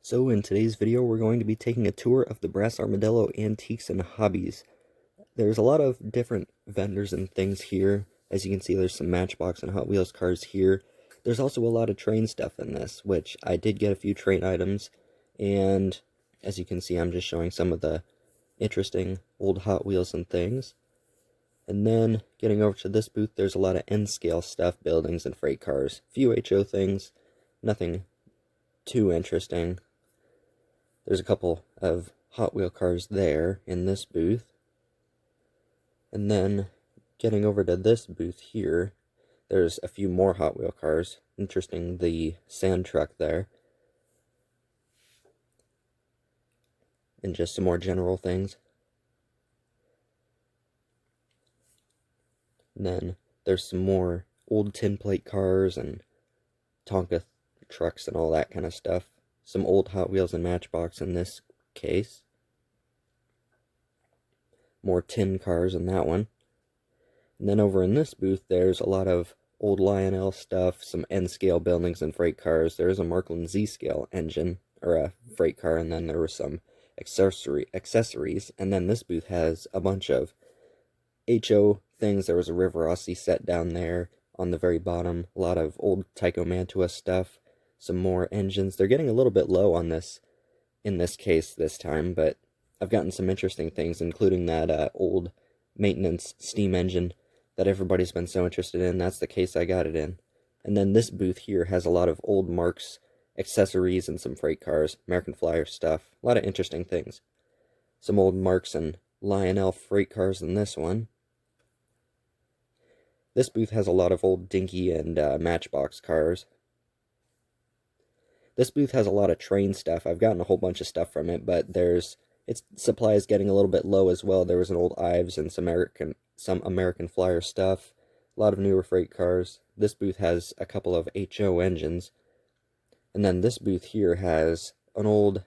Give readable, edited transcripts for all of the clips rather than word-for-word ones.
So in today's video, we're going to be taking a tour of the Brass Armadillo Antiques and Hobbies. There's a lot of different vendors and things here. As you can see, there's some Matchbox and Hot Wheels cars here. There's also a lot of train stuff in this, which I did get a few train items. And as you can see, I'm just showing some of the interesting old Hot Wheels and things. And then getting over to this booth, there's a lot of N-scale stuff, buildings and freight cars. Few HO things, nothing too interesting. There's a couple of Hot Wheel cars there in this booth. And then getting over to this booth here, there's a few more Hot Wheel cars. Interesting, the sand truck there. And just some more general things. And then there's some more old tin plate cars and Tonka trucks and all that kind of stuff. Some old Hot Wheels and Matchbox in this case. More tin cars in that one. And then over in this booth, there's a lot of old Lionel stuff, some N-scale buildings and freight cars. There's a Markland Z-scale engine, or a freight car, and then there were some accessories. And then this booth has a bunch of HO things. There was a River Rossi set down there on the very bottom. A lot of old Tycho Mantua stuff. Some more engines. They're getting a little bit low on this in this case this time, but I've gotten some interesting things, including that old maintenance steam engine that everybody's been so interested in. That's the case I got it in. And then this booth here has a lot of old Marks accessories and some freight cars, American Flyer stuff, a lot of interesting things. Some old Marks and Lionel freight cars in this one. This booth has a lot of old Dinky and Matchbox cars. This booth has a lot of train stuff. I've gotten a whole bunch of stuff from it, but its supply is getting a little bit low as well. There was an old Ives and some American Flyer stuff. A lot of newer freight cars. This booth has a couple of HO engines. And then this booth here has an old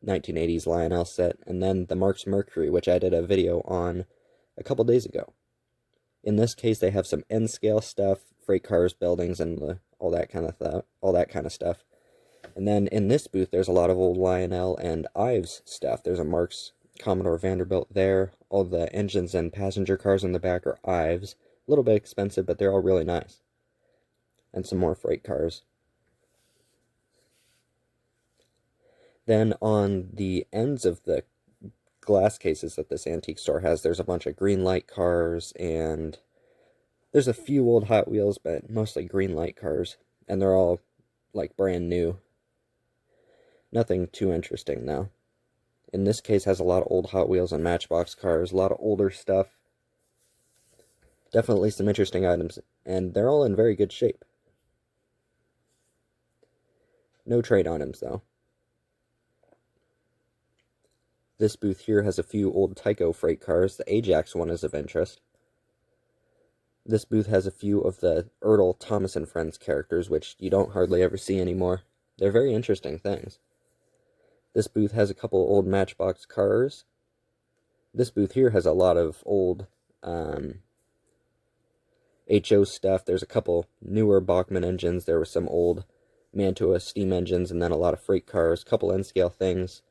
1980s Lionel set, and then the Marks Mercury, which I did a video on a couple days ago. In this case, they have some N-scale stuff, freight cars, buildings, and all that kind of stuff. And then in this booth, there's a lot of old Lionel and Ives stuff. There's a Marks Commodore Vanderbilt there. All the engines and passenger cars in the back are Ives. A little bit expensive, but they're all really nice. And some more freight cars. Then on the ends of the glass cases that this antique store has, there's a bunch of green light cars, and there's a few old Hot Wheels, but mostly green light cars. And they're all, like, brand new. Nothing too interesting, though. In this case, has a lot of old Hot Wheels and Matchbox cars, a lot of older stuff. Definitely some interesting items, and they're all in very good shape. No trade items, though. This booth here has a few old Tycho freight cars. The Ajax one is of interest. This booth has a few of the Ertl, Thomas & Friends characters, which you don't hardly ever see anymore. They're very interesting things. This booth has a couple old Matchbox cars. This booth here has a lot of old HO stuff. There's a couple newer Bachmann engines. There were some old Mantua steam engines, and then a lot of freight cars, a couple N-scale things.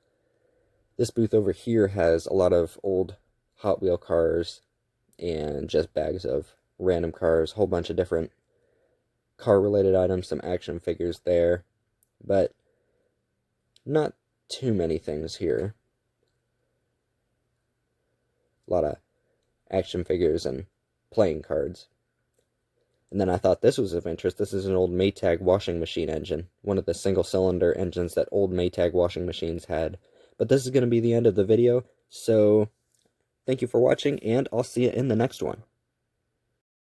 This booth over here has a lot of old Hot Wheel cars and just bags of random cars, a whole bunch of different car-related items, some action figures there, but not too many things here. A lot of action figures and playing cards. And then I thought this was of interest. This is an old Maytag washing machine engine, one of the single-cylinder engines that old Maytag washing machines had. But this is going to be the end of the video, so thank you for watching, and I'll see you in the next one.